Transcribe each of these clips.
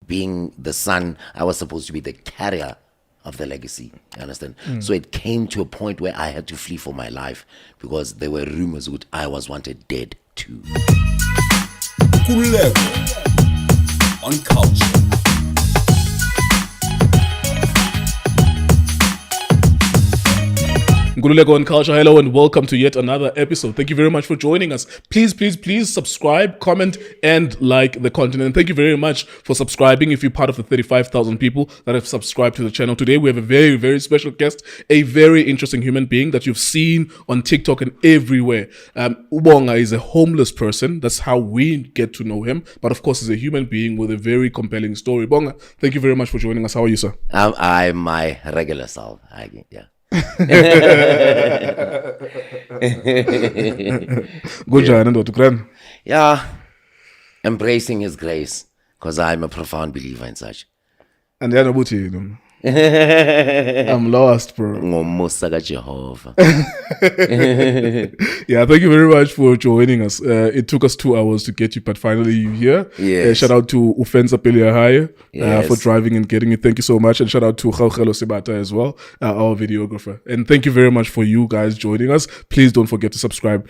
being the son, I was supposed to be the carrier of the legacy. You understand? So it came to a point where I had to flee for my life because there were rumors that I was wanted dead too. On culture. Ngululeko on Culture, hello and welcome to yet another episode. Thank you very much for joining us. Please subscribe, comment, and like the content. And thank you very much for subscribing if you're part of the 35,000 people that have subscribed to the channel. Today we have a very, very special guest, a very interesting human being that you've seen on TikTok and everywhere. Ubonga is a homeless person. That's how we get to know him. But of course, he's a human being with a very compelling story. Bonga, thank you very much for joining us. How are you, sir? I'm my regular self. Yeah. Yeah, embracing his grace because I'm a profound believer in such. And the other booty, I'm lost, bro. Jehovah. Yeah, thank you very much for joining us. It took us 2 hours to get you, but finally you're here. Yes. Shout out to Ufenza Peliahaya Yes. for driving and getting it. Thank you so much. And shout out to Gaugelo Sebata as well, our videographer. And thank you very much for you guys joining us. Please don't forget to subscribe.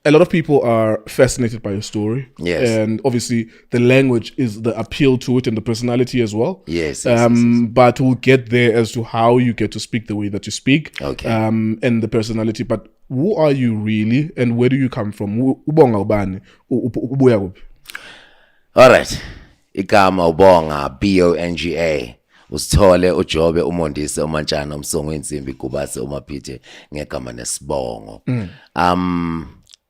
A lot of people are fascinated by your story. Yes. And obviously the language is the appeal to it and the personality as well. Yes. But we'll get there as to how you get to speak the way that you speak. Okay. And the personality. But who are you really and where do you come from? Ubonga ubani? Ubuya kuphi? All right. Igama ubonga BONGA. Usithole uJobe umondise umantshana umsongo insimbi kubase umaphithe ngegama nesibongo.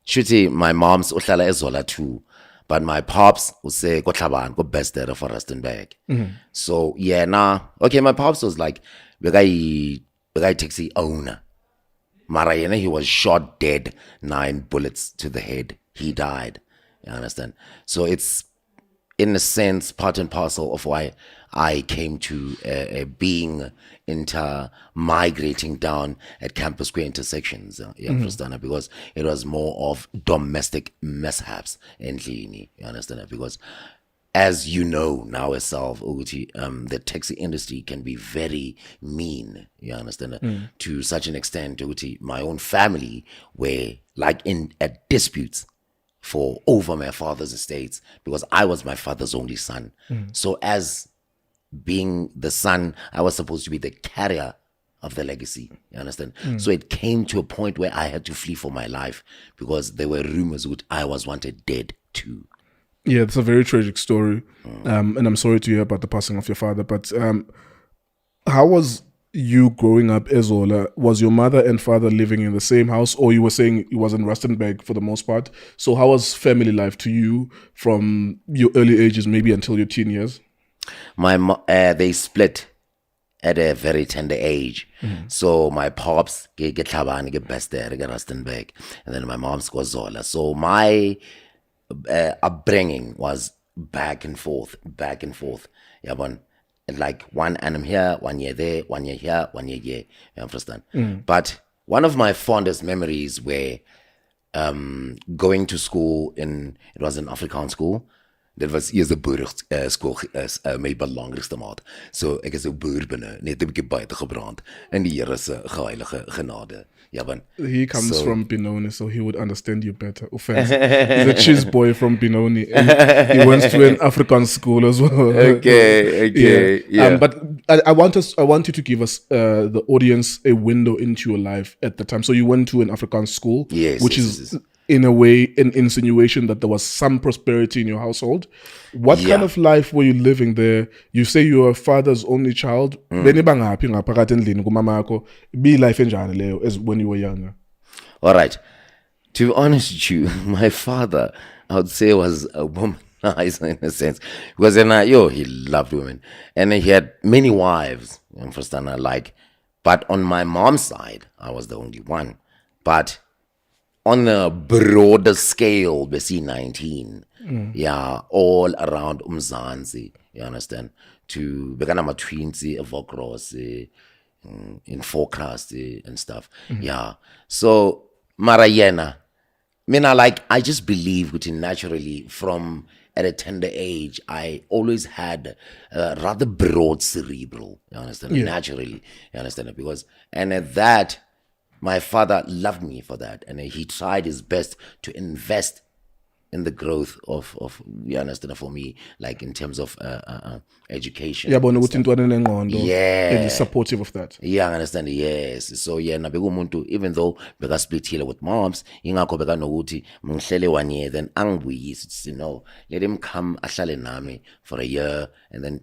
Shuthi my mom's uhlala eZola too, but my pops use koTlhabani ko Bestere for Rustenburg. So yeah, okay, my pops was like the guy taxi owner. Mara yena, he was shot dead, 9 bullets to the head. He died. You understand? So it's in a sense part and parcel of why I came to being migrating down at Campus Square intersections, because it was more of domestic mishaps endlini, you understand? Because as you know now yourself, the taxi industry can be very mean, you understand? To such an extent, my own family were like at disputes for over my father's estates because I was my father's only son. So as being the son, I was supposed to be the carrier of the legacy. You understand? So it came to a point where I had to flee for my life because there were rumors that I was wanted dead too. Yeah, it's a very tragic story. And I'm sorry to hear about the passing of your father. But how was you growing up, Ezola? Was your mother and father living in the same house, or you were saying it was in Rustenburg for the most part? So how was family life to you from your early ages, maybe until your teen years? They split at a very tender age. So my pops get Tlhabani, get Bestere, get Rustenburg, and then my mom's go Zola. So my upbringing was back and forth. Yeah, but like one annum here, 1 year there, 1 year here, 1 year here. You understand? But one of my fondest memories were going to school it was an Afrikaans school. Dit was eers 'n boerskool my belangrikste maat. So ek is 'n boer binne, net 'n bietjie buite gebrand in die Here se heilige genade. Ja, man. He comes from Benoni, so he would understand you better. Offense. He's a cheese boy from Benoni. And he went to an African school as well. Okay. Yeah. But I want you to give us the audience a window into your life at the time. So you went to an African school, Yes, which yes, is yes. in a way an insinuation that there was some prosperity in your household. What kind of life were you living there? You say you were a father's only child. Benibangaphi ngaphakathi endlini kumama yakho? Be life enjani leyo as when you were younger? All right. To be honest with you, my father, I would say, was a womanizer in a sense. Because then, he loved women. And he had many wives, you understand? But on my mom's side, I was the only one. But on a broader scale, we see 19. All around Umzansi, you understand? To become a twinsie, a Vokros, in forecast and stuff. So, Marayena, I just believe naturally from at a tender age, I always had rather broad cerebral, you understand, naturally, you understand, because, and at that, my father loved me for that, and he tried his best to invest in the growth of you understand, for me, like in terms of education. Yeah, but and Yeah. he's supportive of that. Yeah, I understand. Yes. So yeah, na umuntu, even though beka split here with moms, ingakho beka nokuthi ngihlele 1 year, then angibuyisi, no, let him come ahlale nami for a year, and then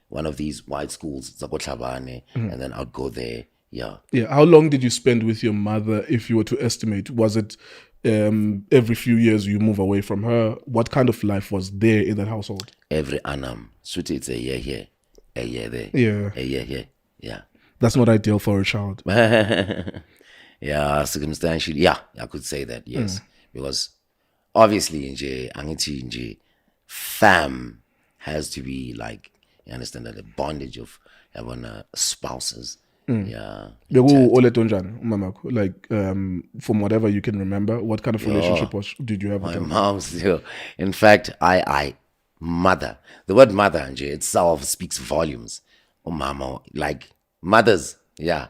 one of these white schools zakotlhabane, and then I'd go there. Yeah. How long did you spend with your mother, if you were to estimate? Was it every few years you move away from her? What kind of life was there in that household? Every annum. Sweetie, it's a year here, a year there. Yeah. A year here. Yeah. That's not ideal for a child. Yeah, circumstantially, yeah, I could say that, yes. Because obviously, angithi fam has to be like, you understand, that the bondage of having spouses. Yeah. Like, from whatever you can remember, what kind of relationship did you have with My them? mom's, in fact, mother, the word mother itself speaks volumes. Oh, mama, like mothers, yeah,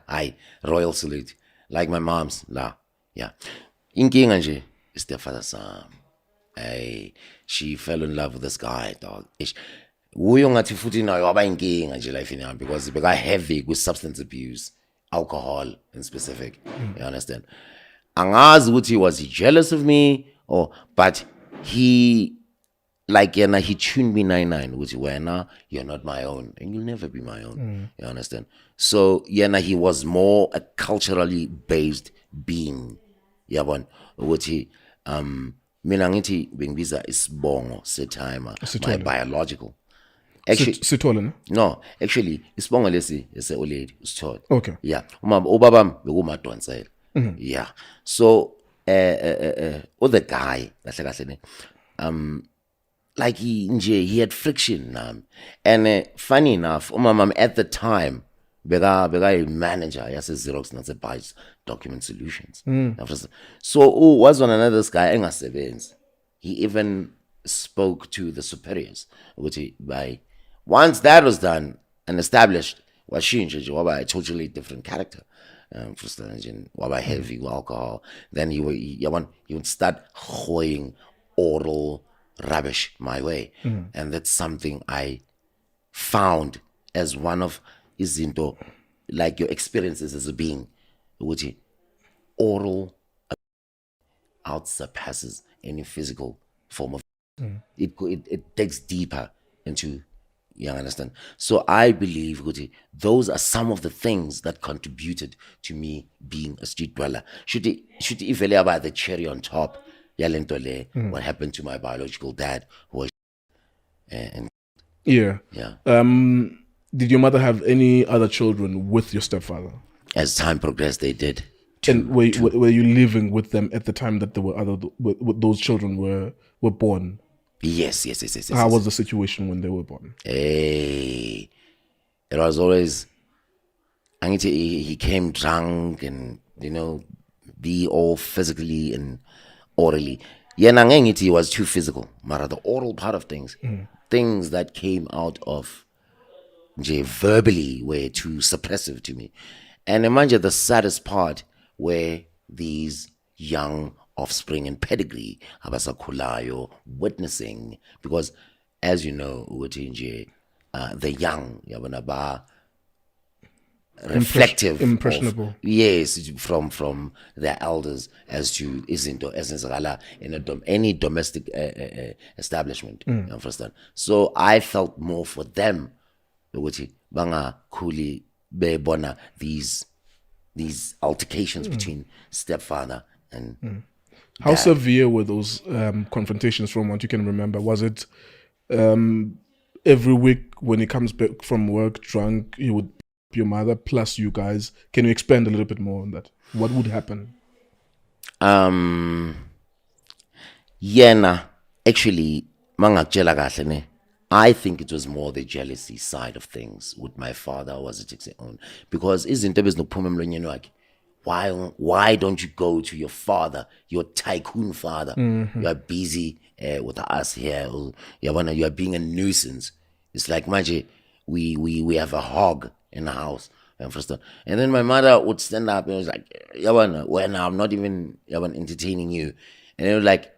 royal salute. Like my mom's, yeah. Inkinga nje is their father's son. She fell in love with this guy, dog. Uyo ngathi futhi nayo waba inkinga nje life yami, because it got heavy with substance abuse, alcohol in specific. You understand? Angazi ukuthi was he jealous of me, but he, like, he tuned me 99, which wena, you're not my own, and you'll never be my own. You understand? So he was more a culturally based being. Yabon, which mina ngithi bengibiza isibongo setime, my biological. Actually, no, actually, isibongo lesi ese old lady usithole. Okay. Yeah, ubabam bekumadonsela. Yeah. So other guy kahle kahle like he had friction, and funny enough, umama at the time beka manager yase Xerox nase Bytes Document Solutions. So was one another this guy engasebenzi. He even spoke to the superiors, which by once that was done and established, was she waba a totally different character. First, waba heavy with alcohol. Then he would start hoying oral rubbish my way, and that's something I found as one of izinto, like your experiences as a being, which oral out surpasses any physical form of it takes deeper into, you understand. So I believe those are some of the things that contributed to me being a street dweller. Should it evaluate about the cherry on top, what happened to my biological dad, who was and yeah. Did your mother have any other children with your stepfather? As time progressed, they did. And were you living with them at the time that there were those children were born? Yes. How was the situation when they were born? It was always, he came drunk and, be all physically and orally. He was too physical. Mara, the oral part of things, things that came out of verbally were too suppressive to me. And imagine the saddest part where these young offspring and pedigree abasakhulayo witnessing, because as you know, the young yabona reflective, impressionable, yes, from their elders as to izinto ezenzakala in any domestic establishment. You understand? So I felt more for them, bangakhuli bebona these altercations between stepfather and how severe were those confrontations, from what you can remember? Was it every week when he comes back from work drunk, he would beat your mother plus you guys? Can you expand a little bit more on that? What would happen? Actually, mangakutshela kahle ne, I think it was more the jealousy side of things with my father, was it his own, because izinto bezinophuma emlonyeni wakhe. Why don't you go to your father, your tycoon father? You are busy with us here. You are being a nuisance. It's like, Maji, we have a hog in the house. And then my mother would stand up and was like, Yabana, when I'm not even entertaining you. And it was like,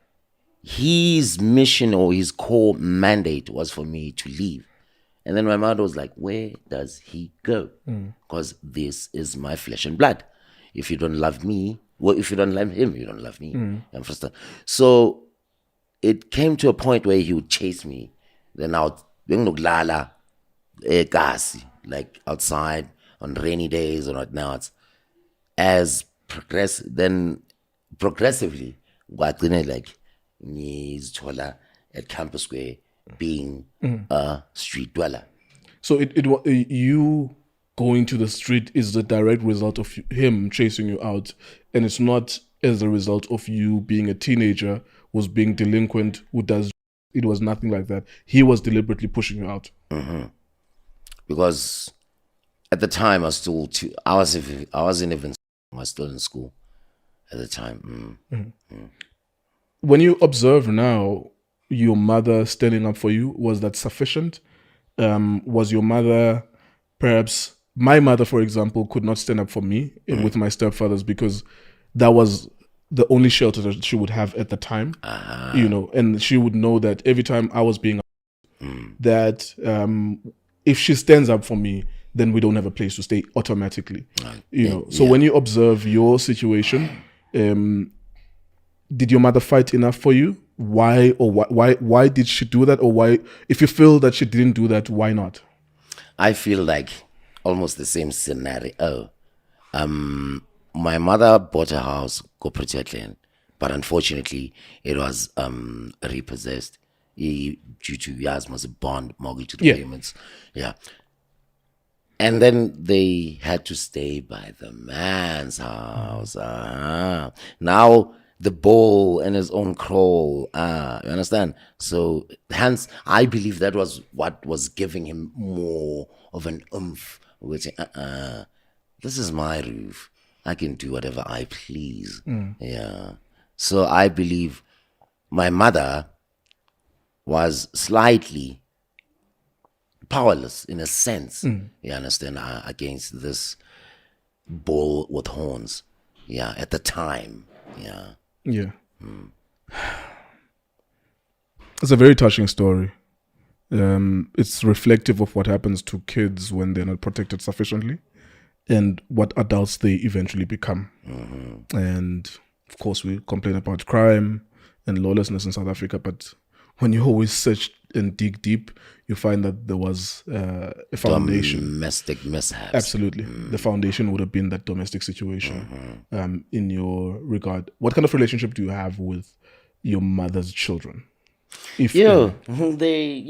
his mission or his core mandate was for me to leave. And then my mother was like, where does he go? Because this is my flesh and blood. If you don't love me, well, if you don't love him, you don't love me. So it came to a point where he would chase me. Then I would like outside on rainy days or whatnot. As progressively, like at Campus Square being a street dweller. So you going to the street is the direct result of him chasing you out, and it's not as a result of you being a teenager who's being delinquent who does. It was nothing like that. He was deliberately pushing you out. Because at the time I was still I wasn't even. I was still in school at the time. When you observe now your mother standing up for you, was that sufficient? Was your mother, perhaps my mother, for example, could not stand up for me with my stepfathers because that was the only shelter that she would have at the time, and she would know that every time I was being that if she stands up for me, then we don't have a place to stay automatically, So when you observe your situation, did your mother fight enough for you? Why did she do that? Or why, if you feel that she didn't do that, why not? I feel like almost the same scenario. My mother bought a house, go protect land, but unfortunately it was repossessed due to Yasma's bond mortgage payments. And then they had to stay by the man's house. Now the bull in his own crawl. You understand? So hence, I believe that was what was giving him more of an oomph. Which, this is my roof. I can do whatever I please. So I believe my mother was slightly powerless in a sense. You understand? Against this bull with horns. At the time. It's a very touching story. It's reflective of what happens to kids when they're not protected sufficiently and what adults they eventually become. And of course we complain about crime and lawlessness in South Africa, but when you always search and dig deep, you find that there was a foundation. Domestic mishaps. Absolutely. The foundation would have been that domestic situation. In your regard, what kind of relationship do you have with your mother's children? Are they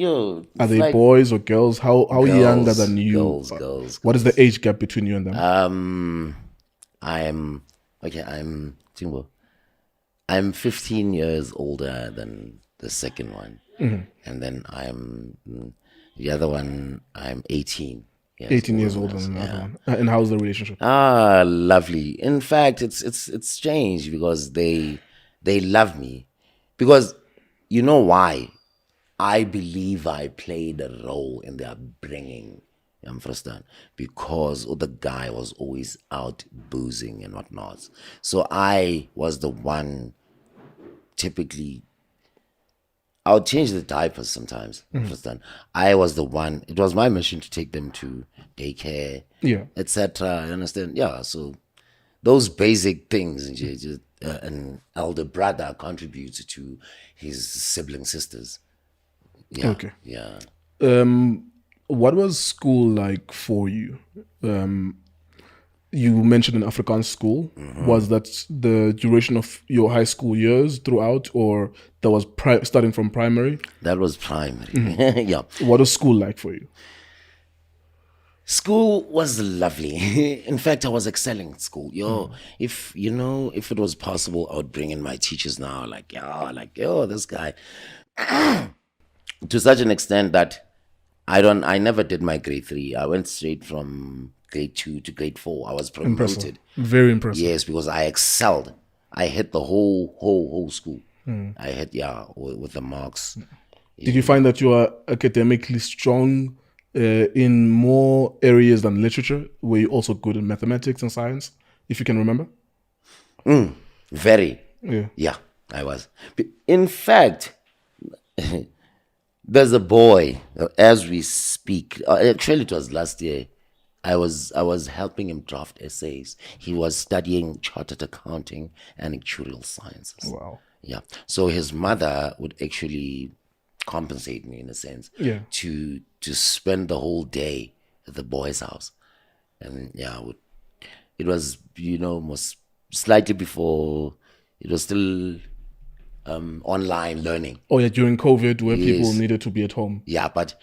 like, boys or girls? How girls, younger than you? Girls. What is the age gap between you and them? I'm 15 years older than the second one. And then the other one, I'm 18. 18 years older than the other one. And how's the relationship? Lovely. In fact, it's strange because they love me. Because you know why? I believe I played a role in their upbringing. You understand? Because the guy was always out boozing and whatnot. So I was the one, typically, I would change the diapers sometimes. Understand? I was the one, it was my mission to take them to daycare, etc. You understand? So those basic things, an elder brother contributes to his sibling sisters. What was school like for you? You mentioned an Afrikaans school. Was that the duration of your high school years throughout, or that was starting from primary? That was primary. What was school like for you? School was lovely. In fact, I was excelling at school. If it was possible, I would bring in my teachers now. This guy. To such an extent that I never did my grade 3. I went straight from grade 2 to grade 4. I was promoted. Very impressive. Yes, because I excelled. I hit the whole school. I had with the marks. Did you find that you are academically strong in more areas than literature? Were you also good in mathematics and science, if you can remember? Very. Yeah, I was. In fact, there's a boy, as we speak, actually it was last year, I was helping him draft essays. He was studying chartered accounting and actuarial sciences. Wow. Yeah. So his mother would actually compensate me in a sense. Yeah. To spend the whole day at the boy's house. And it was, most slightly before, it was still online learning. Oh yeah, during COVID where people needed to be at home. Yeah, but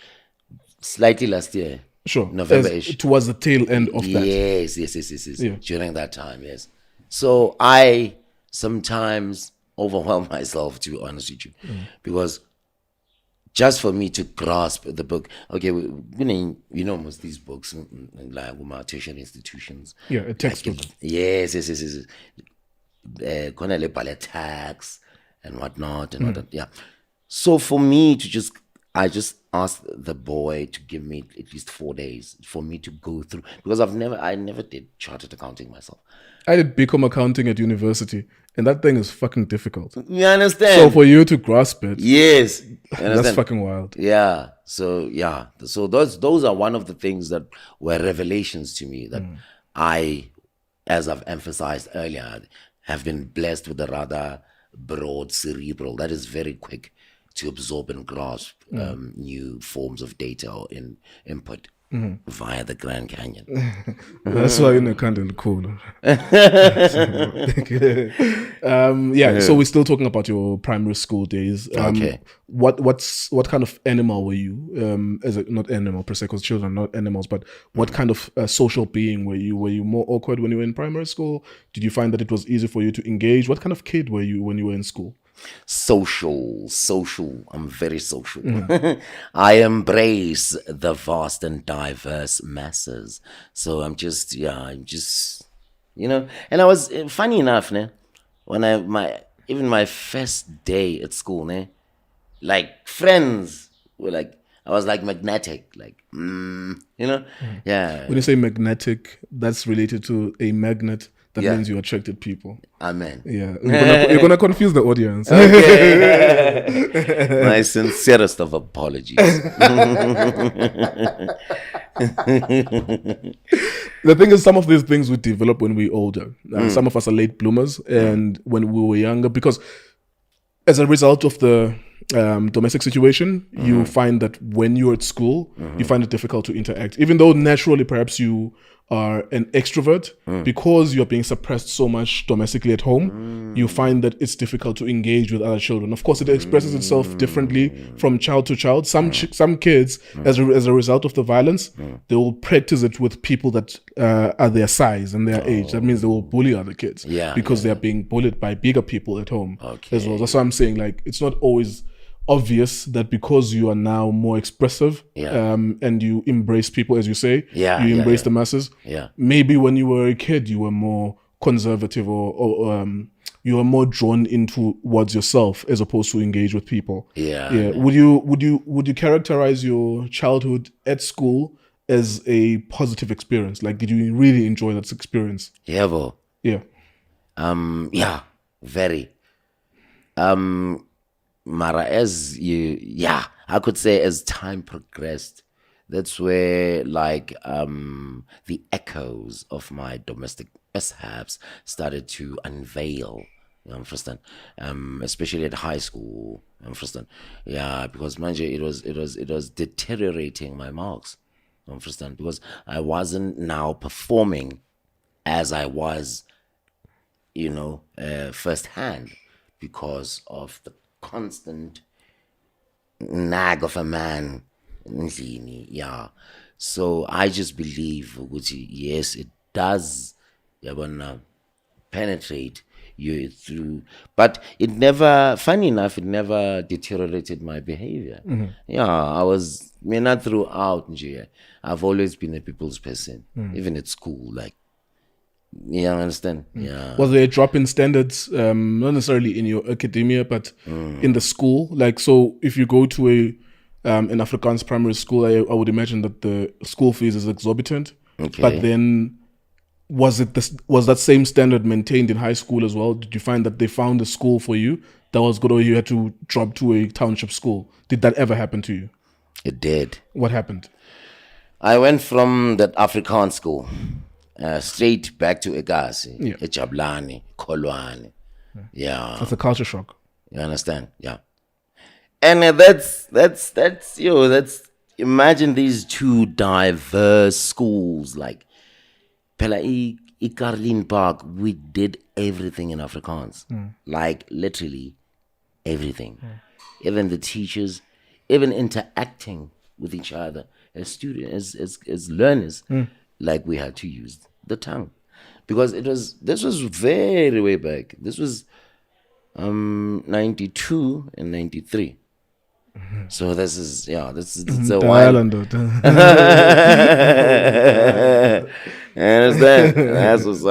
slightly last year. Sure. November-ish. Towards the tail end of that. Yes. Yeah. During that time, yes. So I sometimes overwhelm myself, to be honest with you, because just for me to grasp the book, okay, most of these books, like tertiary institutions. Yeah, a textbook. Yes. Tax and whatnot and whatnot. Yeah. So for me I just asked the boy to give me at least 4 days for me to go through, because I never did chartered accounting myself. I did BCom accounting at university, and that thing is fucking difficult. You understand? So for you to grasp it, yes, that's fucking wild. Yeah. So those are one of the things that were revelations to me, that I, as I've emphasized earlier, have been blessed with a rather broad cerebral that is very quick to absorb and grasp new forms of data or input via the Grand Canyon. That's why you're kind of cool. So we're still talking about your primary school days. Okay. What kind of animal were you? Not animal per se, because children are not animals, but what kind of social being were you? Were you more awkward when you were in primary school? Did you find that it was easy for you to engage? What kind of kid were you when you were in school? Social. I'm very social. I embrace the vast and diverse masses. So I'm just, and I was, funny enough, when even my first day at school, like friends were like, I was like magnetic, like, yeah. When you say magnetic, that's related to a magnet. That means you attracted people. Amen. Yeah. You're gonna confuse the audience. Okay. My sincerest of apologies. The thing is, some of these things we develop when we're older. Some of us are late bloomers, and when we were younger, because as a result of the domestic situation, you find that when you're at school, you find it difficult to interact. Even though naturally perhaps you are an extrovert, because you're being suppressed so much domestically at home, you find that it's difficult to engage with other children. Of course, it expresses itself differently from child to child. Some kids, as a result of the violence, they will practice it with people that are their size and their age. That means they will bully other kids because they're being bullied by bigger people at home as well. That's why I'm saying, like, it's not always obvious that because you are now more expressive and you embrace people, as you say, you embrace the masses. Maybe when you were a kid, you were more conservative or you were more drawn into towards yourself as opposed to engage with people. Would you characterize your childhood at school as a positive experience? Like, did you really enjoy that experience? Yeah, very. Mara, as I could say, as time progressed, that's where like the echoes of my domestic mishaps started to unveil. You understand? Especially at high school. You understand? Yeah, because manje, it was deteriorating my marks. You understand? Because I wasn't now performing as I was, firsthand, because of the constant nag of a man. So I just believe, yes, it does penetrate you through, but it never, funny enough, it never deteriorated my behavior. I was, not throughout. I've always been a people's person, even at school. Like, Yeah, I understand. Yeah. Was there a drop in standards, not necessarily in your academia, but in the school? Like, so if you go to an Afrikaans primary school, I would imagine that the school fees is exorbitant. Okay. But then, was that same standard maintained in high school as well? Did you find that they found a school for you that was good, or you had to drop to a township school? Did that ever happen to you? It did. What happened? I went from that Afrikaans school straight back to Egasi, Yeah. Echapulani, Kholwane. Yeah. That's a culture shock. You understand? Yeah. And that's imagine these two diverse schools. Like Pela Ikarlin Park, we did everything in Afrikaans. Like literally everything. Even the teachers, even interacting with each other as students, as learners, like we had to use the tongue. Because this was very way back. This was 92 and 93. So this is a while. Understand? That's what's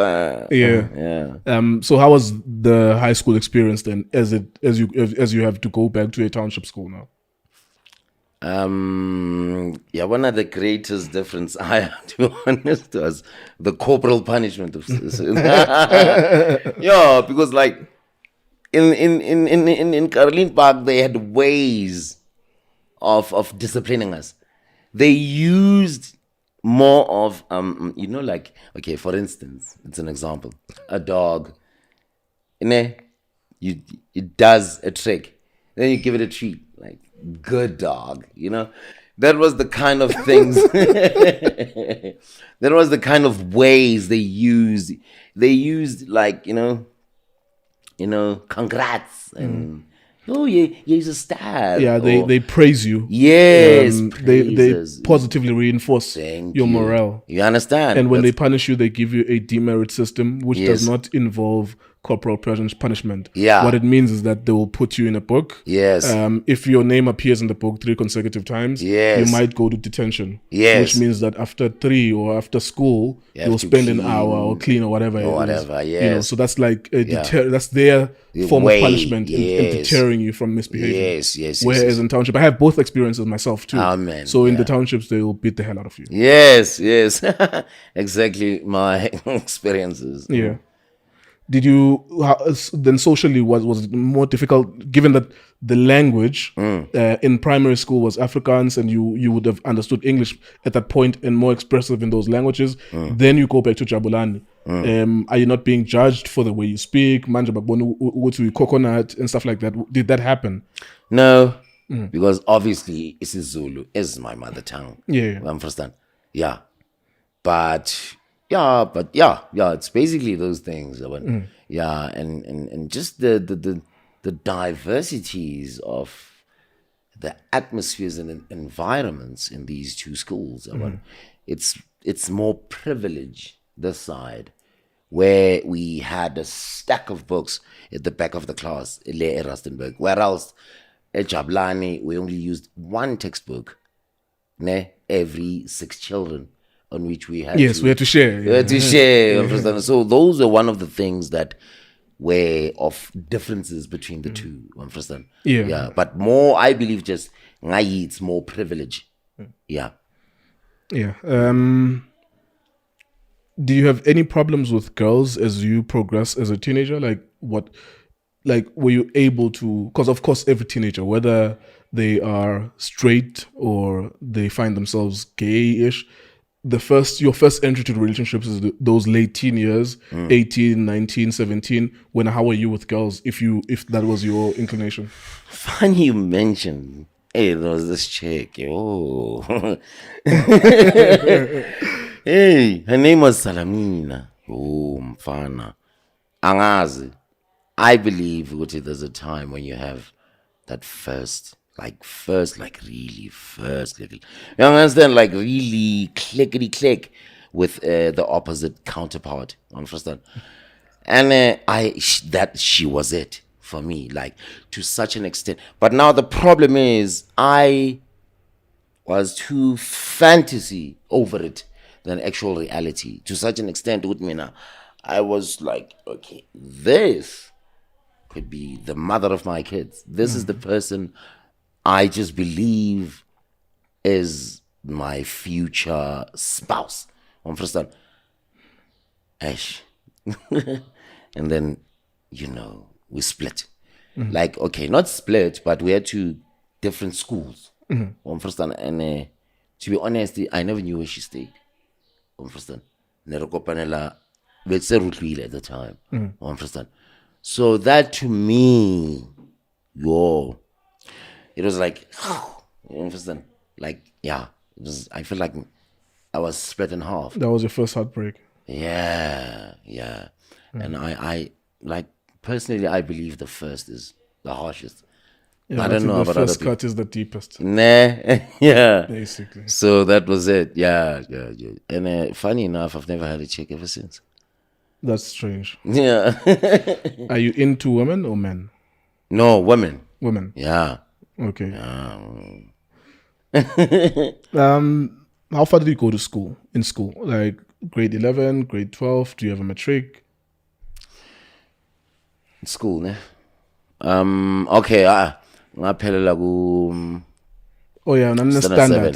Yeah. So how was the high school experience then, as you have to go back to a township school now? One of the greatest difference I have to be honest was the corporal punishment of yeah, because like in Caroline Park they had ways of disciplining us. They used more of like, okay, for instance, it's an example. A dog, it does a trick, then you give it a treat, like good dog, that was the kind of things that was the kind of ways they used like congrats and oh yeah, he's a star. Yeah, they praise you. Yes, they positively reinforce your morale. You understand? And when they punish you, they give you a demerit system, which does not involve corporal punishment. Yeah. What it means is that they will put you in a book. Yes. If your name appears in the book 3 consecutive times, you might go to detention. Yes. Which means that after 3 or after school, you'll spend an hour or clean or whatever. Yes. So that's like that's their form of punishment in deterring you from misbehaving. Yes. Whereas in township, I have both experiences myself too. Amen. So in the townships, they will beat the hell out of you. Yes. Exactly my experiences. Yeah. Did you then socially was it more difficult, given that the language in primary school was Afrikaans and you would have understood English at that point and more expressive in those languages? Then you go back to Jabulani. Are you not being judged for the way you speak, manje babona ukuthi coconut and stuff like that? Did that happen? No, because obviously isiZulu is my mother tongue. Yeah. I understand. Yeah, but it's basically those things. Yeah, and just the diversities of the atmospheres and environments in these two schools. It's more privilege this side, where we had a stack of books at the back of the class in Rustenburg, whereas at Jabulani we only used one textbook every 6 children, on which we had we had to share. We had to share. So those are one of the things that were of differences between the two. Understand? Yeah. But more, I believe, just it's more privilege. Yeah. Yeah. Do you have any problems with girls as you progress as a teenager? Like were you able to? Because of course, every teenager, whether they are straight or they find themselves gay-ish, your first entry to relationships is those late teen years, 18, 19, 17. How were you with girls, if that was your inclination? Funny you mentioned, hey, there was this chick. Oh. Hey, her name was Salamina. Oh, mfana. Angazi. I believe there's a time when you have that first, really first little, you understand, like really clickety click with the opposite counterpart. Understand? And she was it for me, like to such an extent. But now the problem is I was too fantasy over it than actual reality, to such an extent with me now. I was like, okay, this could be the mother of my kids. This is the person I just believe is my future spouse. Understand? Ash. And then, we split. Like, okay, not split, but we had two different schools. Understand? And to be honest, I never knew where she stayed. Understand? Nerokopanela, let's say Rutluile at the time. Understand? So that to me, it was like, you understand? Like, yeah, it was. I feel like I was split in half. That was your first heartbreak. Yeah. And I like personally, I believe the first is the harshest. Yeah, I don't know the about other first people. cut is the deepest, Nah, yeah. basically. So that was it. Yeah. And funny enough, I've never had a chick ever since. That's strange. Yeah. Are you into women or men? No, women. Women. Yeah. Okay. How far did you go to school? In school, like grade 11, grade 12? Do you have a matric? School, ne? Okay. Ngaphelela ku Oh yeah, Standard standard.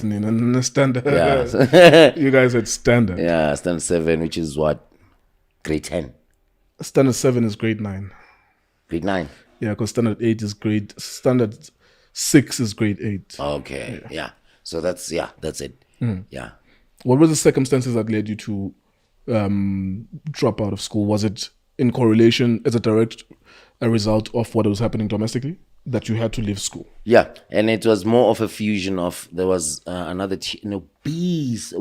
Standard. yeah. You guys had standard. Yeah, standard 7, which is what? Grade 10. Standard 7 is grade 9. Grade 9. Yeah, because standard 6 is grade 8. Okay. Yeah. So that's it. Yeah. What were the circumstances that led you to drop out of school? Was it in correlation as a result of what was happening domestically that you had to leave school? Yeah, and it was more of a fusion of, there was another an obese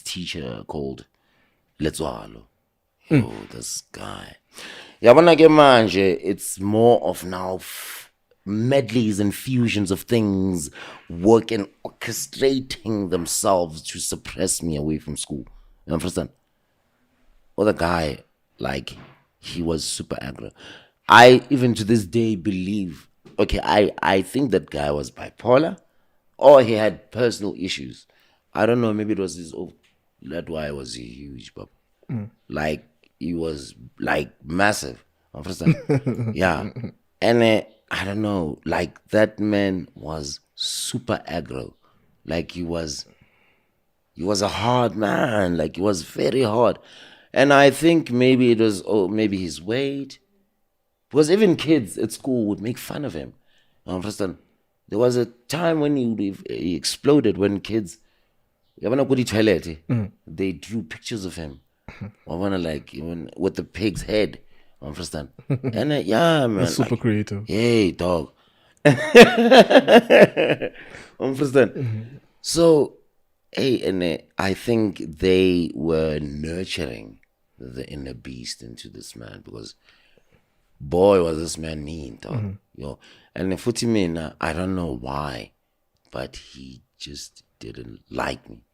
teacher called Letswalo. Oh, this guy. Yabona ke manje, it's more of now medleys and fusions of things working, orchestrating themselves to suppress me away from school. You understand? Or the guy, like, he was super aggro. I even to this day believe, okay, I think that guy was bipolar or he had personal issues. I don't know, maybe it was his own. That's why I was huge, but like he was like massive. Understand? Yeah. And I don't know, like that man was super aggro. Like he was a hard man. Like he was very hard. And I think maybe it was, maybe his weight. Because even kids at school would make fun of him. Understand? There was a time when he exploded when kids, they drew pictures of him. I wanna like even with the pig's head. Understand? And yeah, man. That's super creative. Hey, dog. Understand? So, hey, and I think they were nurturing the inner beast into this man because, boy, was this man mean, dog. And Futi mean, I don't know why, but he just didn't like me.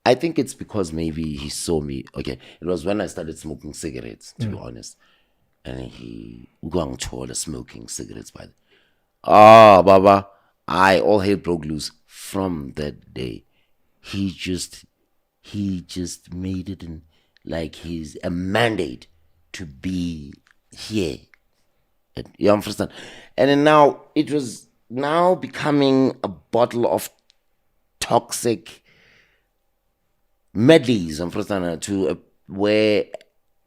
I think it's because maybe he saw me. Okay, it was when I started smoking cigarettes, to be honest. And he was smoking cigarettes by Baba, all hell broke loose from that day. He just made it like he's a mandate to be here. You understand? And then now it was now becoming a bottle of toxic medleys, to where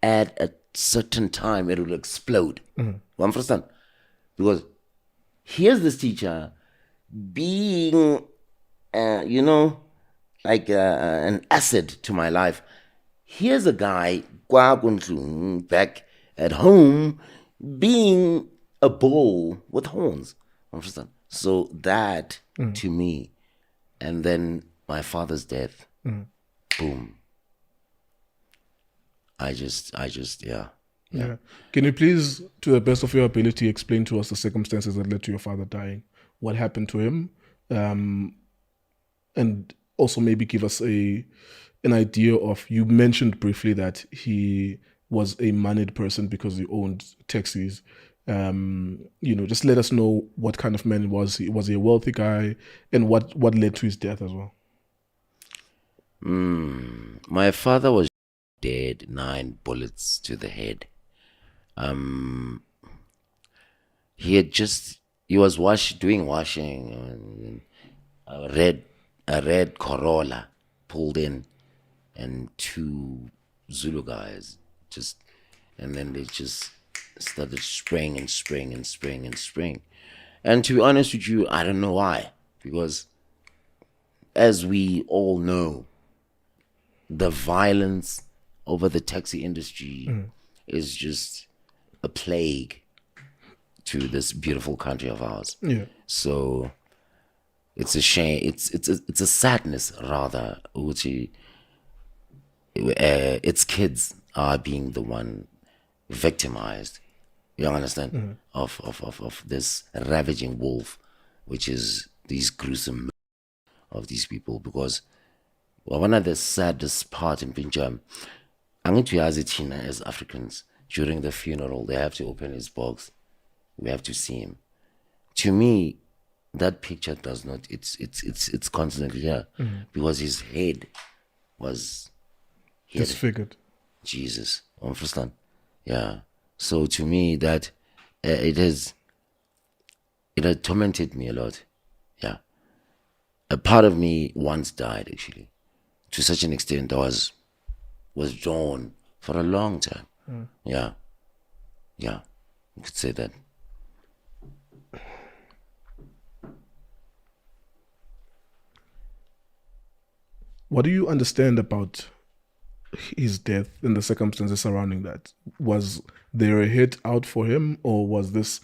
at a certain time it will explode. You understand? Because here's this teacher being, like an asset to my life. Here's a guy back at home being a bull with horns. Understand? So that to me, and then my father's death, boom. I just, yeah. Can you please, to the best of your ability, explain to us the circumstances that led to your father dying? What happened to him? And also maybe give us an idea of, you mentioned briefly that he was a moneyed person because he owned taxis. Just let us know what kind of man was he. Was he a wealthy guy? And what led to his death as well? My father was dead, 9 bullets to the head. He was doing washing, and a red Corolla pulled in, and 2 Zulu guys and then they just started spraying and spraying and spraying and spraying. And to be honest with you, I don't know why, because as we all know, the violence over the taxi industry is just a plague to this beautiful country of ours. Yeah. So it's a shame. It's a sadness rather. Its kids are being the one victimized. You understand? Of this ravaging wolf, which is these gruesome of these people. Because one of the saddest part in Pinjam, as Africans, during the funeral, they have to open his box. We have to see him. To me, that picture does not. It's constantly here because his head was disfigured. Jesus, understand? Yeah. So to me, that it had tormented me a lot. Yeah. A part of me once died, actually, to such an extent I was drawn for a long time. Yeah. You could say that. What do you understand about his death and the circumstances surrounding that? Was there a hit out for him, or was this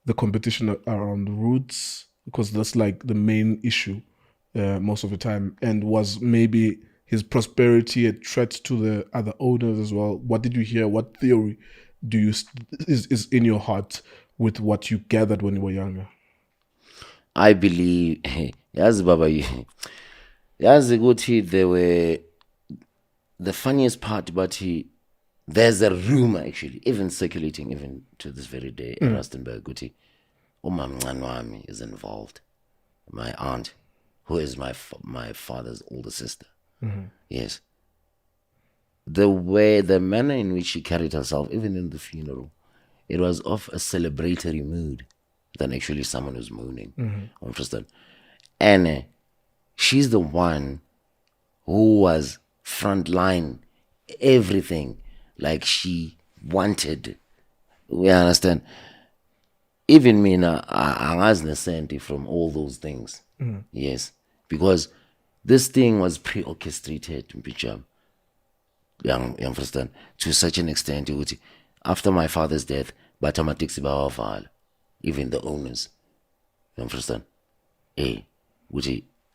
the competition around routes? Because that's like the main issue most of the time. And was maybe his prosperity a threat to the other owners as well? What did you hear? What theory is in your heart with what you gathered when you were younger? I believe, yes, Baba, yes, they were the funniest part, but there's a rumor actually, even circulating even to this very day in Rustenburg, Guti, Umam is involved. My aunt, who is my father's older sister. Yes. The manner in which she carried herself, even in the funeral, it was of a celebratory mood than actually someone who's mourning. Understand? And she's the one who was frontline everything, like she wanted. We understand. Even me now, I'm as from all those things. Yes, because this thing was pre-orchestrated, you understand, to such an extent. After my father's death, Batama even the owners, you understand,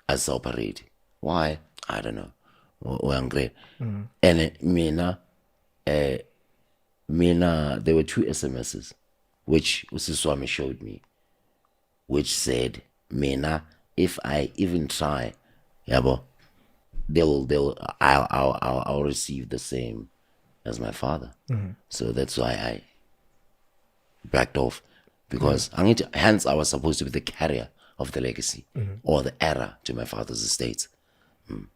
as operate. Why? I don't know. And Mina, there were 2 SMSs which Usiswami showed me, which said, Mina, if I even try, I'll receive the same as my father. So that's why I backed off, because hence I was supposed to be the carrier of the legacy or the heir to my father's estates. Do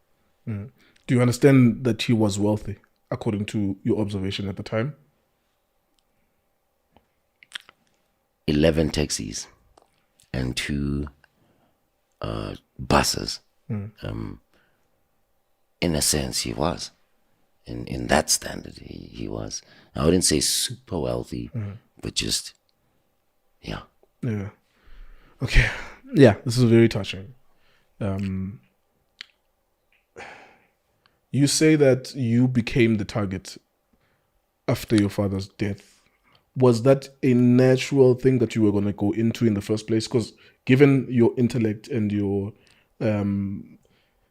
you understand that he was wealthy, according to your observation at the time? 11 taxis and 2 buses. In a sense, he was. In that standard, he was. I wouldn't say super wealthy, but just, yeah. Yeah. Okay. Yeah, this is very touching. You say that you became the target after your father's death. Was that a natural thing that you were going to go into in the first place? Because given your intellect and your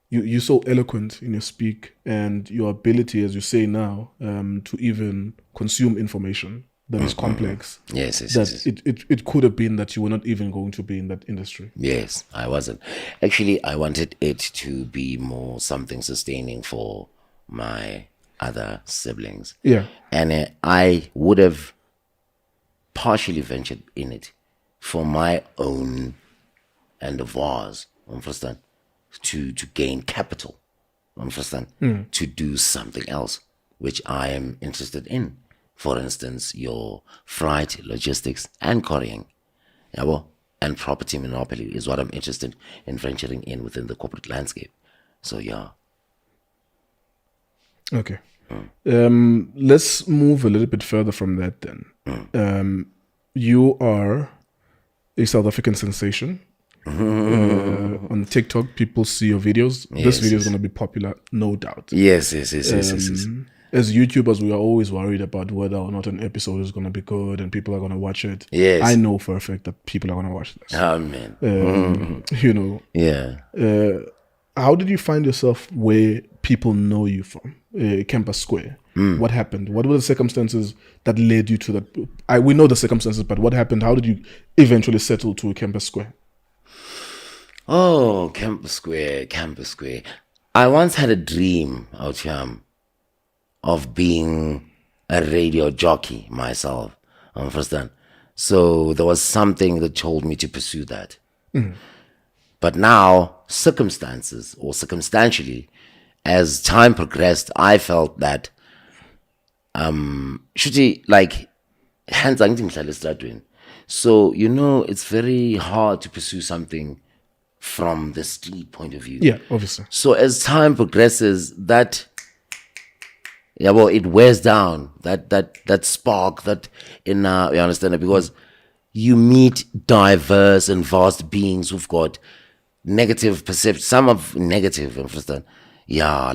you're so eloquent in your speak and your ability, as you say now, to even consume information that is complex. Yes. It could have been that you were not even going to be in that industry. Yes, I wasn't. Actually, I wanted it to be more something sustaining for my other siblings. Yeah. And I would have partially ventured in it for my own endeavors, understand, to gain capital, understand, to do something else. which I am interested in. For instance, your freight, logistics, and couriering. Yabo, and property monopoly is what I'm interested in venturing in within the corporate landscape. So yeah. Okay. Let's move a little bit further from that then. You are a South African sensation. On TikTok, people see your videos. This video is going to be popular, no doubt. Yes. As YouTubers, we are always worried about whether or not an episode is going to be good and people are going to watch it. Yes. I know for a fact that people are going to watch this. Amen. You know. Yeah. How did you find yourself where people know you from? Campus Square. What happened? What were the circumstances that led you to that? We know the circumstances, but what happened? How did you eventually settle to Campus Square? Oh, Campus Square. I once had a dream out here of being a radio jockey myself. Understand? So there was something that told me to pursue that. But now, circumstantially, as time progressed, I felt that so it's very hard to pursue something from the street point of view. Yeah, obviously. So as time progresses, it wears down that spark that you understand it, because you meet diverse and vast beings who've got negative perception, some of negative, understand? Yeah,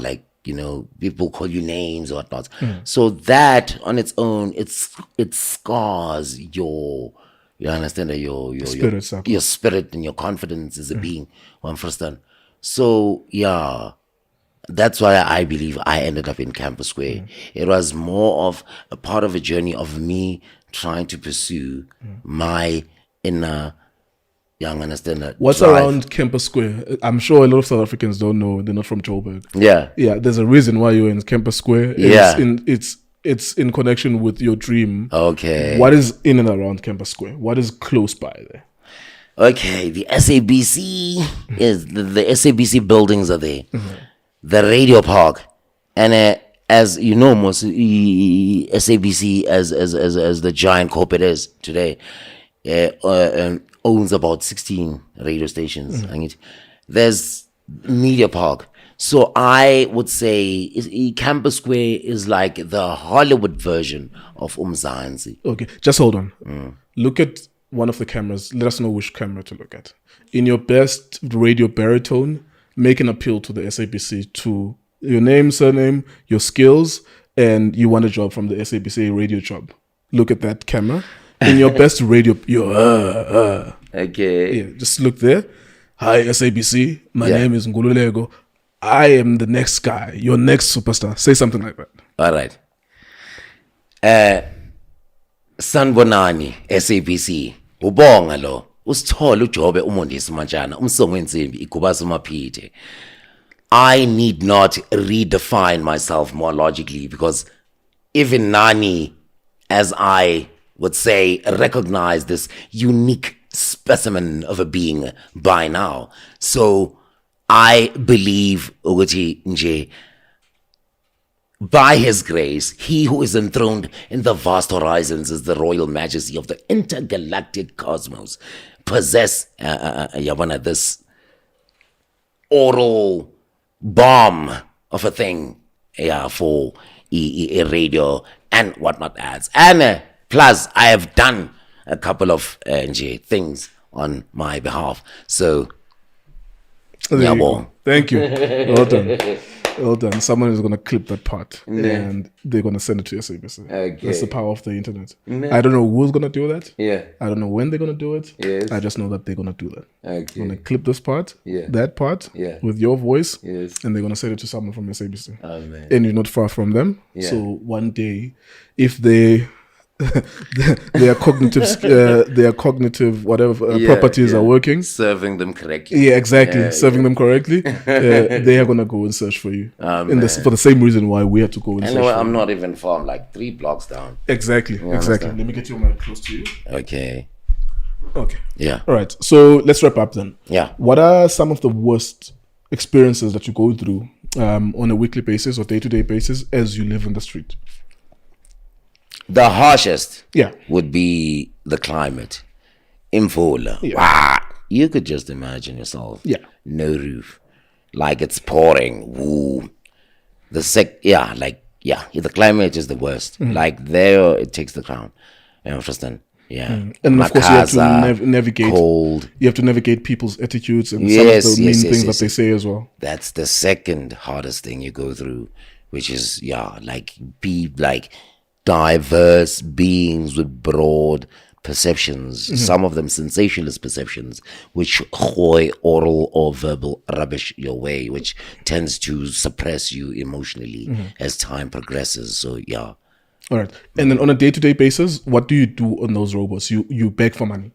people call you names or whatnot. So that on its own, it scars your your spirit and your confidence as a being. Understand? So yeah, that's why I believe I ended up in Campus Square. It was more of a part of a journey of me trying to pursue my inner young understand. What's around Campus Square? I'm sure a lot of South Africans don't know. They're not from Joburg. Yeah. There's a reason why you're in Campus Square. It's in connection with your dream. Okay. What is in and around Campus Square? What is close by there? Okay, the SABC is the SABC buildings are there. The radio park, and as you know, most SABC as the giant corporate is today, owns about 16 radio stations. There's media park. So I would say Campus Square is like the Hollywood version of Umzansi. Okay, just hold on. Look at one of the cameras. Let us know which camera to look at. In your best radio baritone, make an appeal to the SABC to your name, surname, your skills, and you want a job from the SABC radio job. Look at that camera. In your best radio, Okay. Yeah, just look there. Hi, SABC. My name is Ngululego. I am the next guy, your next superstar. Say something like that. All right. Sanbonani, SABC. Ubonga lo. Usithola uJobe umondisi manjana, umsongo wensimbi igubaza umaphithe. I need not redefine myself more logically, because even Nani, as I would say, recognize this unique specimen of a being by now. So I believe ukuthi nje, by his grace, he who is enthroned in the vast horizons is the royal majesty of the intergalactic cosmos, possess this oral bomb of a thing for a radio and whatnot ads. And plus, I have done a couple of things on my behalf. So, thank you. Well done. Someone is going to clip that part and they're going to send it to SABC. Okay. That's the power of the internet. I don't know who's going to do that. Yeah. I don't know when they're going to do it. Yes. I just know that they're going to do that. Okay. They're going to clip this part, that part, with your voice, and they're going to send it to someone from SABC. Oh, man. And you're not far from them. Yeah. So one day, if they... their cognitive whatever properties are working, serving them correctly. Serving them correctly. They are gonna go and search for you. For the same reason why we had to go and search. I'm not even far. I'm like 3 blocks down. Exactly. Let me get your mic close to you. Okay. Yeah. All right. So let's wrap up then. Yeah. What are some of the worst experiences that you go through on a weekly basis or day-to-day basis as you live in the street? The harshest Yeah. would be the climate. Imvula. Yeah. Wow. You could just imagine yourself. Yeah. No roof. Like it's pouring. Woo. The climate is the worst. Like there, it takes the crown. You understand? Yeah. And of course, you have to navigate. Cold. You have to navigate people's attitudes and Yes, some of the yes, mean yes, things yes, that they say as well. That's the second hardest thing you go through, which is be like diverse beings with broad perceptions, some of them sensationalist perceptions, which hoy oral or verbal rubbish your way, which tends to suppress you emotionally as time progresses. So yeah. All right. And then on a day-to-day basis, what do you do on those robots? You beg for money.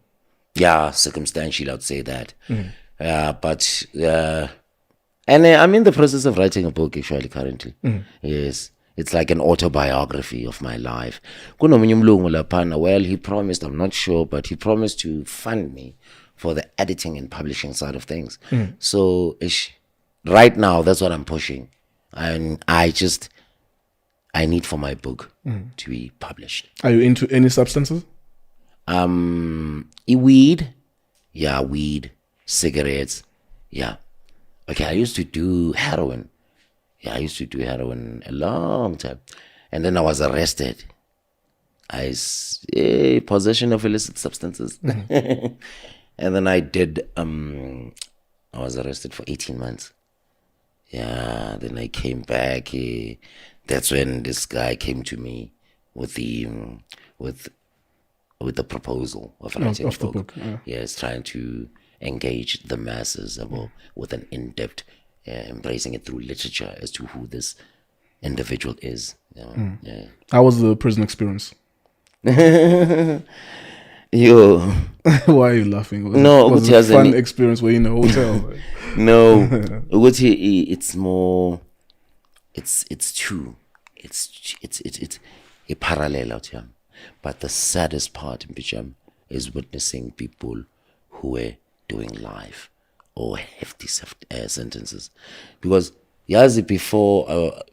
Yeah, circumstantially, I'd say that. And I'm in the process of writing a book actually currently. Yes. It's like an autobiography of my life. Kunomunye umlungu laphana, well, he promised, I'm not sure, but he promised to fund me for the editing and publishing side of things. So right now, that's what I'm pushing. And I need for my book to be published. Are you into any substances? Weed. Yeah, weed. Cigarettes. Yeah. Okay, I used to do heroin. Yeah, I used to do heroin a long time. And then I was arrested. Possession of illicit substances. And then I was arrested for 18 months. Yeah, then I came back. That's when this guy came to me with the proposal of writing a book. Yes, trying to engage the masses with an in-depth, embracing it through literature as to who this individual is. Yeah. How was the prison experience? Yo. Why are you laughing? Was it a fun experience? Were you in a hotel? No. It's more. It's true. It's a parallel out here. But the saddest part in Picham is witnessing people who were doing life or hefty sentences, because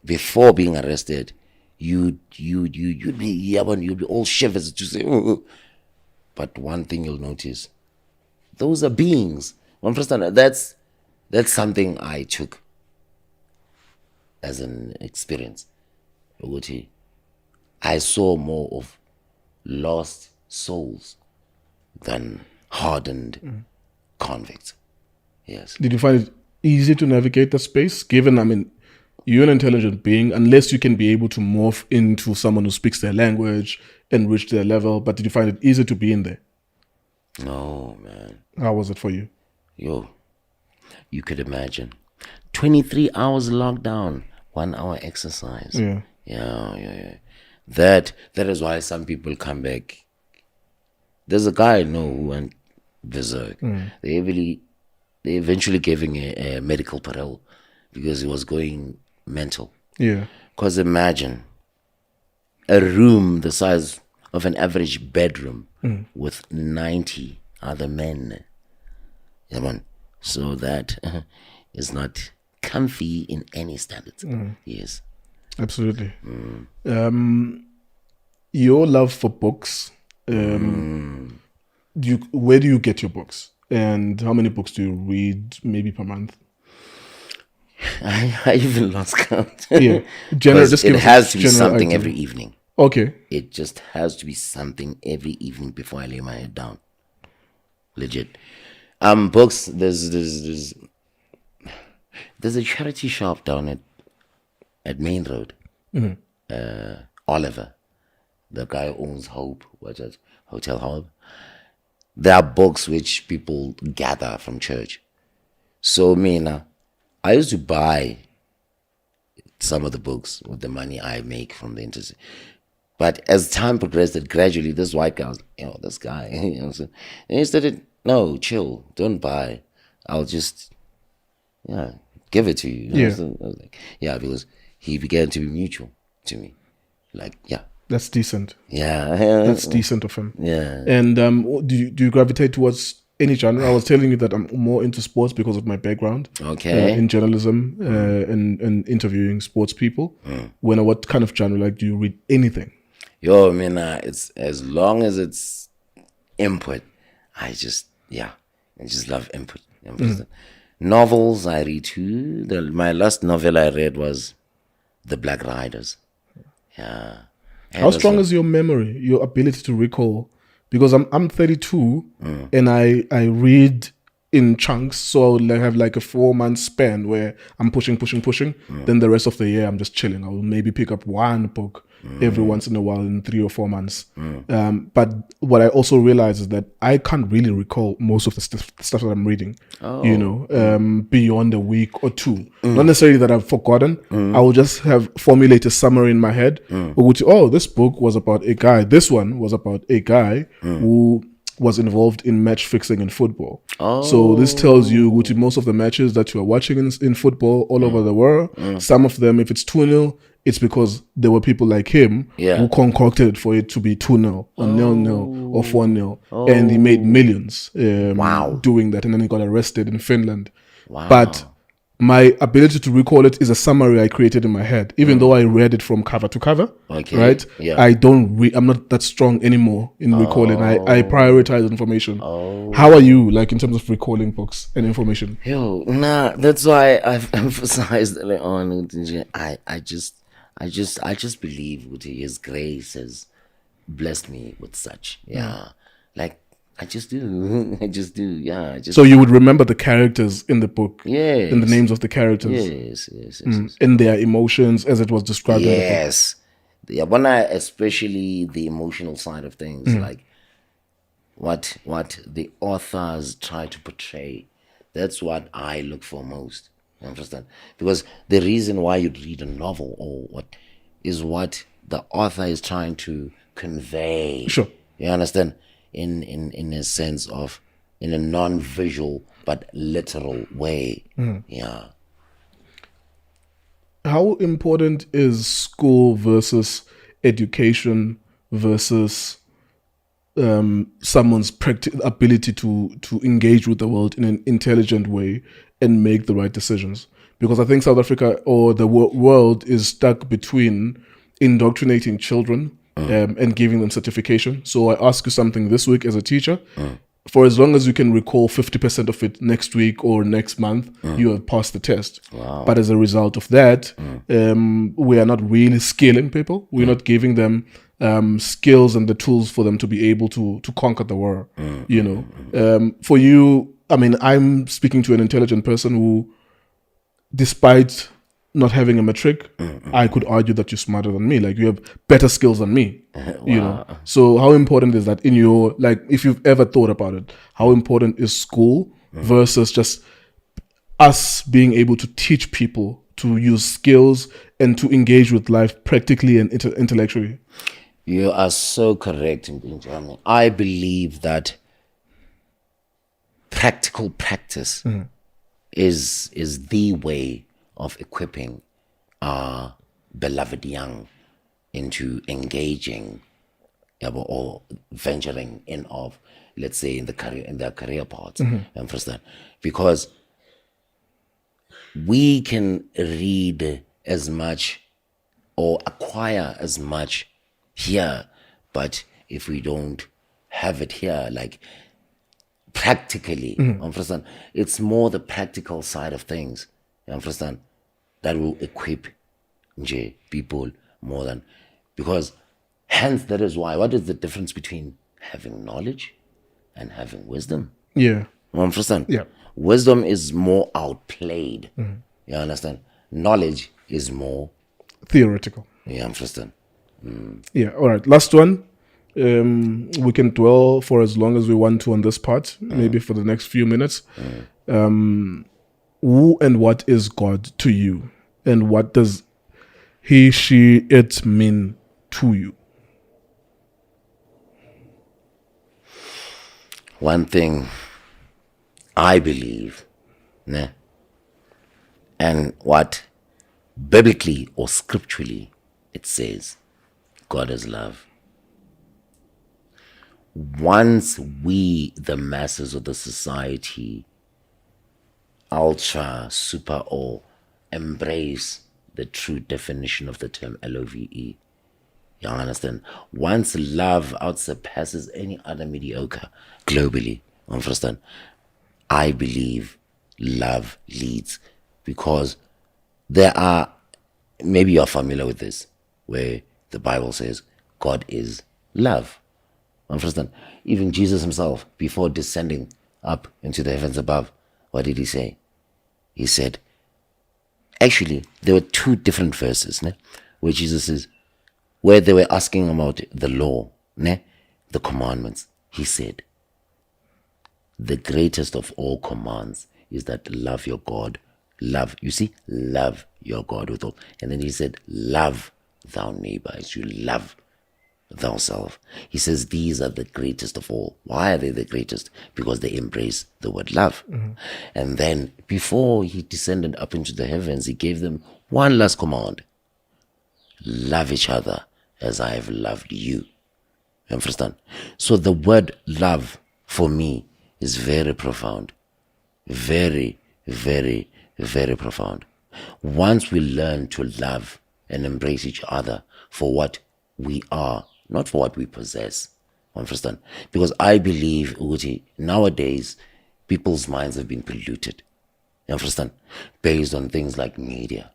before being arrested, you'd be all shivers to say. But one thing you'll notice, those are beings. That's something I took as an experience. I saw more of lost souls than hardened convicts. Yes. Did you find it easy to navigate the space? Given, you're an intelligent being, unless you can be able to morph into someone who speaks their language and reach their level. But did you find it easy to be in there? No, man. How was it for you? Yo, you could imagine. 23 hours lockdown, 1 hour exercise. Yeah. Yeah. That is why some people come back. There's a guy I know who went berserk. They eventually gave him a medical parole because he was going mental. Yeah. Because imagine a room the size of an average bedroom with 90 other men. Yeah, man. So that is not comfy in any standards. Yes. Absolutely. Your love for books, where do you get your books? And how many books do you read maybe per month? I even lost count. Yeah. It has to be something every evening. Okay. It just has to be something every evening before I lay my head down. Legit. Books, there's a charity shop down at Main Road. Oliver, the guy who owns Hope, Hotel Hope. There are books which people gather from church. So I used to buy some of the books with the money I make from the interest. But as time progressed, gradually this white guy was, this guy, and he started, no, chill, don't buy. I'll just, give it to you. Yeah. I was like, because he began to be mutual to me. Like, yeah. That's decent. Yeah. That's decent of him. Yeah. And do you gravitate towards any genre. I was telling you that I'm more into sports because of my background. Okay. In journalism and interviewing sports people. What kind of genre? Like, do you read anything? Yo, I mean, it's as long as it's input, I just love input. You understand? Novels I read too. My last novel I read was The Black Riders. Yeah. How strong is your memory, your ability to recall? Because I'm 32 and I read in chunks, so I'll have like a 4-month span where I'm pushing. Then the rest of the year I'm just chilling. I will maybe pick up one book every once in a while in 3 or 4 months. But what I also realize is that I can't really recall most of the stuff that I'm reading. Beyond a week or two. Not necessarily that I've forgotten. I will just have formulate a summary in my head. This book was about a guy. This one was about a guy who was involved in match fixing in football. So this tells you most of the matches that you are watching in football all over the world, some of them, if it's 2-0, it's because there were people like him who concocted for it to be 2-0 or 0-0 or 4-0. And he made millions doing that. And then he got arrested in Finland. But my ability to recall it is a summary I created in my head, even though I read it from cover to cover. Right? Yeah. I'm not that strong anymore in recalling. I prioritize information. How are you, like, in terms of recalling books and information? That's why I've emphasized early on. I just believe with His grace has blessed me with such. Like, I just do. So you would remember the characters in the book, and the names of the characters, yes. And their emotions as it was described. Yes, especially the emotional side of things, like what the authors try to portray. That's what I look for most. You understand? Because the reason why you read a novel or what the author is trying to convey. Sure. You understand? In a sense of, in a non-visual but literal way. Yeah. How important is school versus education versus someone's ability to engage with the world in an intelligent way and make the right decisions? Because I think South Africa or the world is stuck between indoctrinating children and giving them certification. So I ask you something this week as a teacher. For as long as you can recall 50% of it next week or next month, you have passed the test. But as a result of that, we are not really skilling people. We're not giving them skills and the tools for them to be able to conquer the world. For you, I mean, I'm speaking to an intelligent person who, despite not having a matric, I could argue that you're smarter than me. Like, you have better skills than me. So how important is that in your, like, if you've ever thought about it, how important is school versus just us being able to teach people to use skills and to engage with life practically and intellectually? You are so correct, Benjamin. I believe that practical practice is the way of equipping our beloved young into engaging or venturing in of, let's say, in their career paths. Understand? Because we can read as much or acquire as much here, but if we don't have it here, like practically, understand? It's more the practical side of things, you understand, that will equip people more than, because hence that is why, what is the difference between having knowledge and having wisdom? Yeah. You understand? Yeah. Wisdom is more outplayed. You understand? Knowledge is more theoretical. You understand? Yeah. All right. Last one. We can dwell for as long as we want to on this part, maybe for the next few minutes. Who and what is God to you? And what does he, she, it mean to you? One thing I believe, and what biblically or scripturally it says, God is love. once we, the masses of the society, ultra, super, or embrace the true definition of the term LOVE, you understand? Once love outsurpasses any other mediocre globally, understand? I believe love leads, because there are, maybe you're familiar with this, where the Bible says God is love. Understand? Even Jesus himself, before descending up into the heavens above, what did he say? He said, actually, there were two different verses, ne, where Jesus says, where they were asking about the law, ne, the commandments. He said, the greatest of all commands is that love your God. Love, you see, love your God with all. And then he said, love thou neighbor as you love thyself. He says these are the greatest of all. Why are they the greatest? Because they embrace the word love. And then before he descended up into the heavens, he gave them one last command: love each other as I have loved you. You understand? So the word love for me is very profound. Very, very, very profound. Once we learn to love and embrace each other for what we are, not for what we possess. Understand? Because I believe, Uti, nowadays, people's minds have been polluted. You understand? Based on things like media.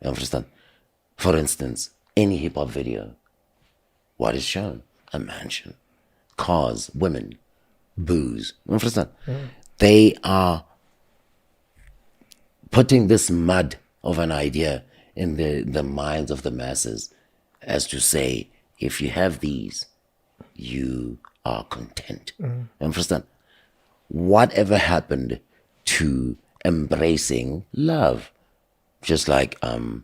You understand? For instance, any hip-hop video, what is shown? A mansion, cars, women, booze. You understand? They are putting this mud of an idea in the minds of the masses, as to say, if you have these, you are content. Understand? Whatever happened to embracing love? Just like the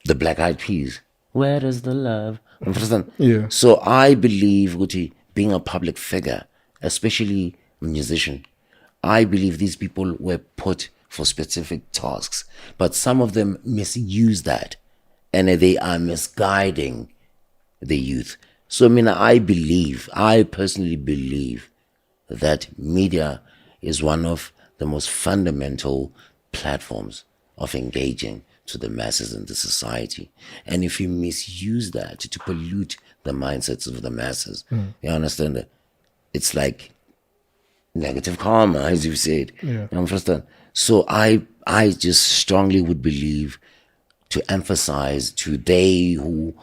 Black Eyed Peas. Where is the love? Understand? Yeah. So I believe, Guti, being a public figure, especially a musician, I believe these people were put for specific tasks, but some of them misuse that, and they are misguiding the youth. So I personally believe that media is one of the most fundamental platforms of engaging to the masses in the society. And if you misuse that to pollute the mindsets of the masses, you understand that it's like negative karma, as you said. Yeah. You understand? So I just strongly would believe to emphasize to they who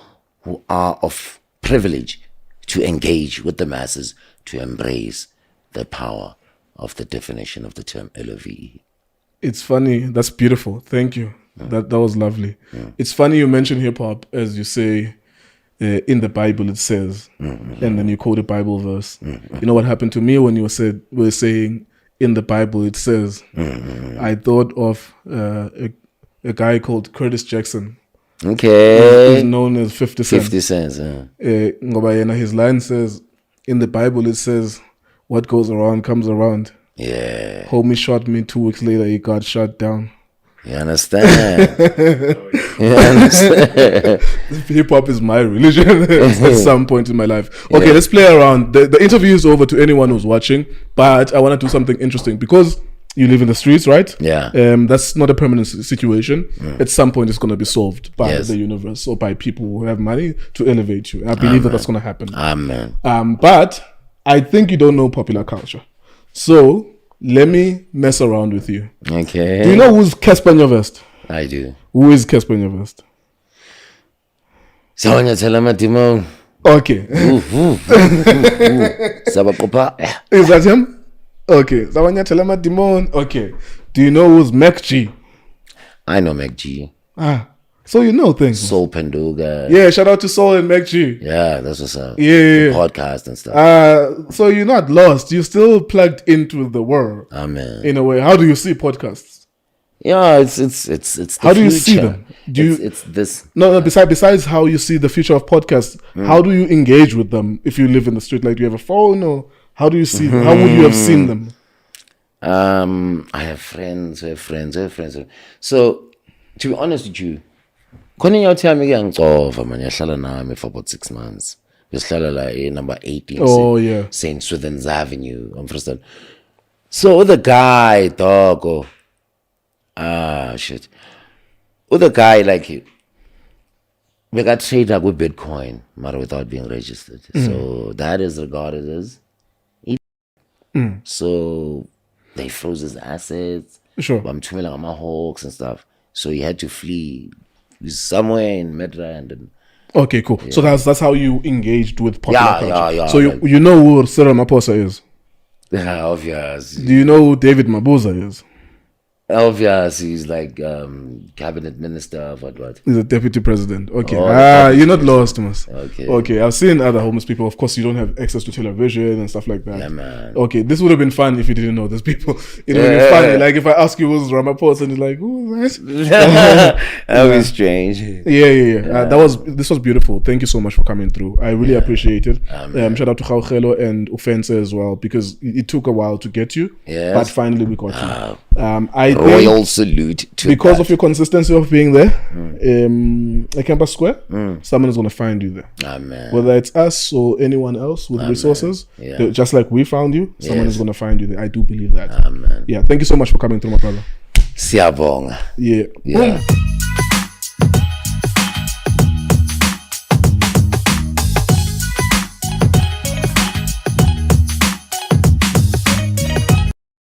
are of privilege to engage with the masses, to embrace the power of the definition of the term LOVE. It's funny. That's beautiful. Thank you. That was lovely. It's funny you mention hip hop, as you say, in the Bible it says, and then you quote a Bible verse. You know what happened to me when you were saying in the Bible it says? I thought of a guy called Curtis Jackson. Okay. He's known as 50 Cent. 50 cents. Ngoba yena, his line says, in the Bible it says, what goes around comes around. Yeah. Homie shot me, 2 weeks later he got shot down. You understand? You understand? Hip hop is my religion at some point in my life. Okay, let's play around. The interview is over to anyone who's watching, but I want to do something interesting because you live in the streets, right? Yeah. That's not a permanent situation. At some point, it's going to be solved by the universe or by people who have money to elevate you. I believe that's going to happen. Amen. But I think you don't know popular culture. So let me mess around with you. Okay. Do you know who's Casper Nyovest? I do. Who is Casper Nyovest? Sawanya Telema Timon. Okay. Sabakopa. Is that him? Okay. Sawanya Telema Timon. Okay. Do you know who's Mac G? I know Mac G. So you know things. Soul Penduga. Yeah, shout out to Soul and Mac G. Yeah, that's what's up. Yeah. The podcast and stuff. So you're not lost. You're still plugged into the world. Amen. In a way. How do you see podcasts? Yeah, it's the how do you future. see them? It's this. No. Besides how you see the future of podcasts, how do you engage with them if you live in the street? Like, do you have a phone, or how do you see? How would you have seen them? I have friends who have friends who have friends. So, to be honest with you, khona ngiyathami kuyangicofa manje yahlala nami for about 6 months. Number 18. Oh, yeah. St. Swithin's Avenue. I'm first. So the guy, dog. Shit. With the guy, like, we got traded with Bitcoin, matter without being registered. So that is regarded as. So they froze his assets. Sure. I'm twiddling on my hawks and stuff. So he had to flee. He's somewhere in Midrand. And Okay, cool. So that's how you engaged with popular culture. Yeah. So you know who Cyril Ramaphosa is? Yeah, obvious. Do you know who David Mabuza is? Obvious. He's like cabinet minister, what? He's a deputy president. Okay. You're not lost, Thomas. Okay. I've seen other homeless people. Of course, you don't have access to television and stuff like that. Yeah, man. Okay, this would have been fun if you didn't know those people. It would have been funny. Like if I ask you who's Ramaphosa and you're like, who's that? That was strange. Yeah. This was beautiful. Thank you so much for coming through. I really appreciate it. Shout out to Khawkhelo and Ufense as well, because it took a while to get you. Yes. But finally we got you. Royal salute to because of your consistency of being there at Campus Square, someone is going to find you there. Amen. Whether it's us or anyone else with resources, just like we found you, someone is going to find you there. I do believe that. Amen. Yeah, thank you so much for coming through, my brother. Siyabonga. Yeah.